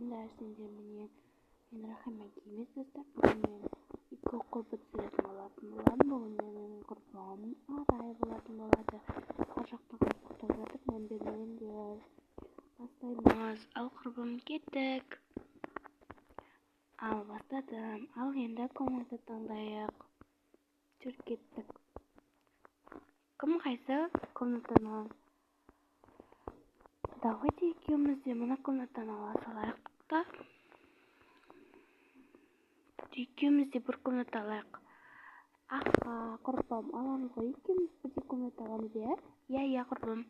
армысыңдар сендер менен? Мен Рахима Кемес достар. Бүгін мен екі құрбы түсіретін болатын боламын. Бүгін менің құрбым Арай болатын болады. Ар жақтан тоқтап жатып, мән бермеңдер. Бастаймыз. Ал құрбым кеттік. Ал бастадым. Ал енді комната таңдайық. Жүр кеттік. Кім қайсы комнатаны? Давайте екеуміз де мына комнатаны ала салайық та. Екеуміз де бір комната алайық. Аха, құрбым, аламыз ғой. Екеуміз бірдей комната аламыз, иә? Иә, құрбым.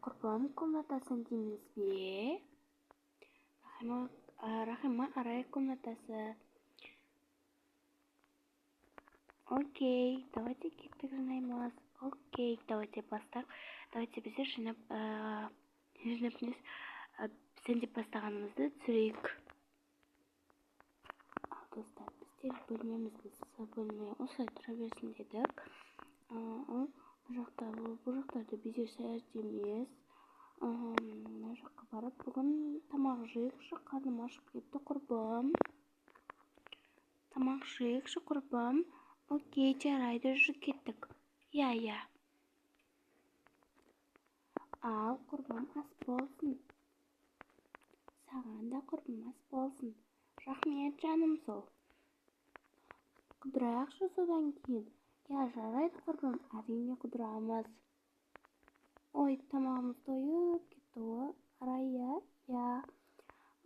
Құрбым, комнатасын дейміз бе? Рахима, Арай комнатасы. Окей, давайте кеттік жинаймыз. Окей, давайте бастап. Давайте біздер жинап сендеп бастағанымызды түсірейік. Ал достар, біздер бөлмемізді бөлме осылай тұра берсін дедік. Бұл жақтарды біздер сәйірт емес. Мына жаққа барып, бүгін тамақ жейікші, қарным ашып кетті құрбым. Тамақ жейікші құрбым. Окей, жарайды, жүр кеттік. Иә. Ал құрбым ас болсын. Саған да құрбым ас болсын. Рахмет жаным сол. Қыдырайықшы содан кейін. Я, жарайды құрбым, әрине қыдырамыз. Ой, тамағымыз тойып кетті ғой. Арай, я.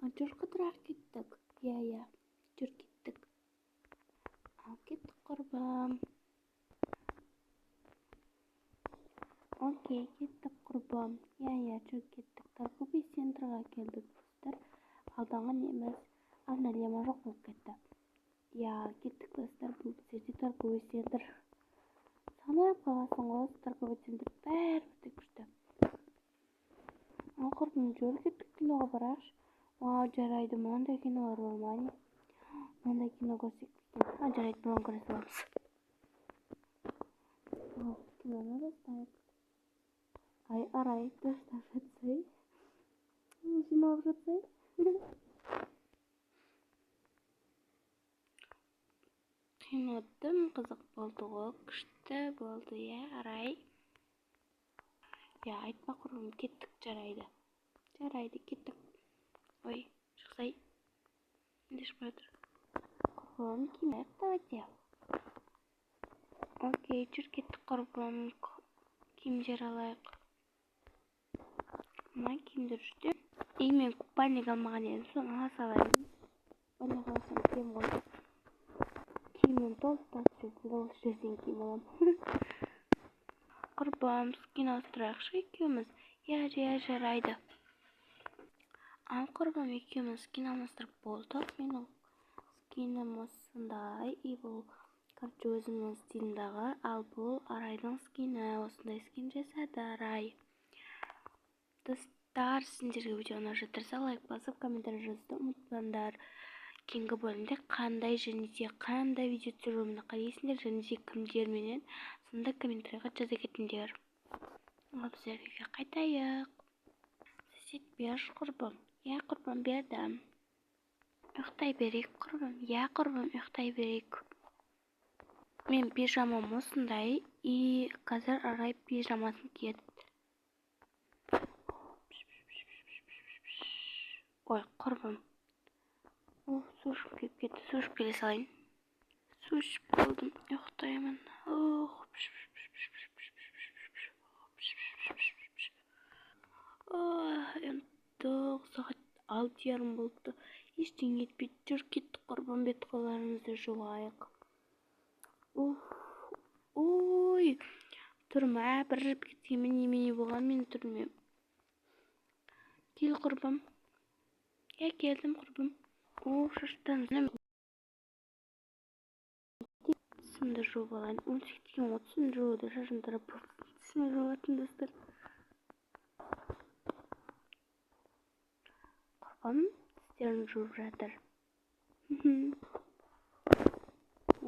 Жүр қыдырайық кеттік. Я, жүр кеттік. Ал кеттік құрбым. Окей, кеттік құрбым. Я, жүр кеттік. Торговый центрға келдік достар. Алданған неміз арналема жоқ болып кетті. Я, кеттік достар, бұл біздерде торговый центр. Санап қаласың ғой, торговый центр бәрі өте күшті. Ал құрбым, жүр кеттік киноға барайықшы. Вау, жарайды, мынандай кинолар бар ма не? Мынандай кино көрсек екен. Жарайды, бұған көре саламыз. Киноны достайық. Ай, Арай, достар жатсай. Жиналып жатсай. Кино тым қызық болды ғой, күшті болды, я, Арай. Я, айтпа құрбым, кеттік, жарайды. Жарайды, кеттік. Ой, шықсай. Менде шықпай отыр. Құрбым, кимайық, давайте. Окей, жүр кеттік құрбым. Киімдер алайық. Мына киімдер жүрді. Мен купальник алмаған едім, соны ала салайын. Купальник алсам киім ғой. Киіммен толып тасып жүрсең киім алам. Құрбым, кино тұрайықшы екеуміз. Я, жарайды. Ал құрбым, екеуміз киномыздыр болдық. Менің скинім осындай. И бұл өзімнің стилімдағы. Ал бұл Арайдың скині. Осындай скин жасады Арай. Достар, сендерге видео ұнап жатырса, лайк басып, комментарий жазуды ұмытпаңдар. Кейінгі бөлімде қандай және де қандай видео түсіруімді қалайсыңдар және де кімдерменен сонда комментарийға жаза кетіңдер. Ал біздерге қайтайық. Сіз берші құрбым. Я, құрбым, бердім. Ұйықтай берейік құрбым. Я, құрбым, ұйықтай берейік. Мен пижамам осындай. И қазір Арай пижамасын киеді. Ой, құрбым. Су ішіп келіп кетті. Су ішіп келе салайын. Су ішіп болдым. Ұйықтаймын. Енді сағат 6:30 болыпты. Ештеңе етпейді. Жүр кеттік құрбым, бет қолдарымызды жуайық. Ой, тұрма, бір жіп кеткенмен немене болған мен тұрмем. Кел құрбым. Я, келдім құрбым. Шаштан сымды жуып алайын. 18-30 жуыды шашын тарап түсіне жуатын достар. Құрбым тістерін жуып жатыр.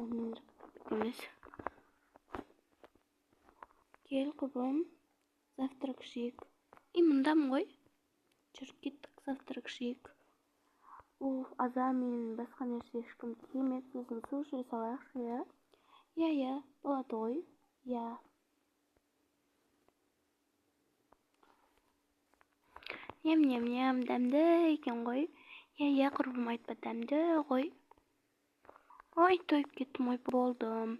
Оның емес. Кел құрбым, завтрак жейік. Мұндамын ғой. Жүр кеттік завтрак шейк. Аза мен басқа нәрсе ешкім киемек. Сосын су іше салайықшы, иә? Иә, болады ғой. Иә. Ням, дәмді екен ғой. Иә, құрбым айтпа, дәмді ғой. Ой, тойып кеттім, ой, болдым.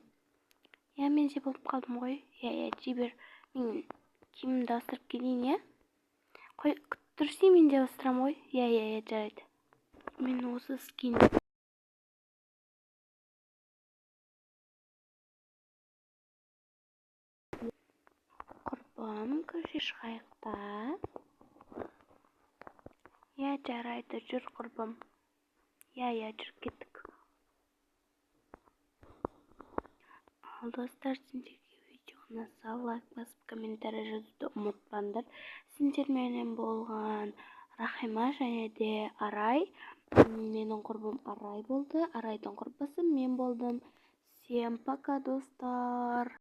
Иә, мен же болып қалдым ғой. Иә, жібер. Мен киімімді ауыстырып келейін, иә? Қой, күттірсей мен де ауыстырам ғой. Иә, жарайды. Мен осы скин. Құрбым, көше шығайық та. Иә, жарайды, жүр құрбым. Иә, жүріп кеттік. Ал достар, сендерге видео ұнаса, лайк басып, комментарий жазуды ұмытпаңдар. Сендерменен болған Рахима және де Арай. Менің құрбым Арай болды. Арайдың құрбысы мен болдым. Всем пока, достар.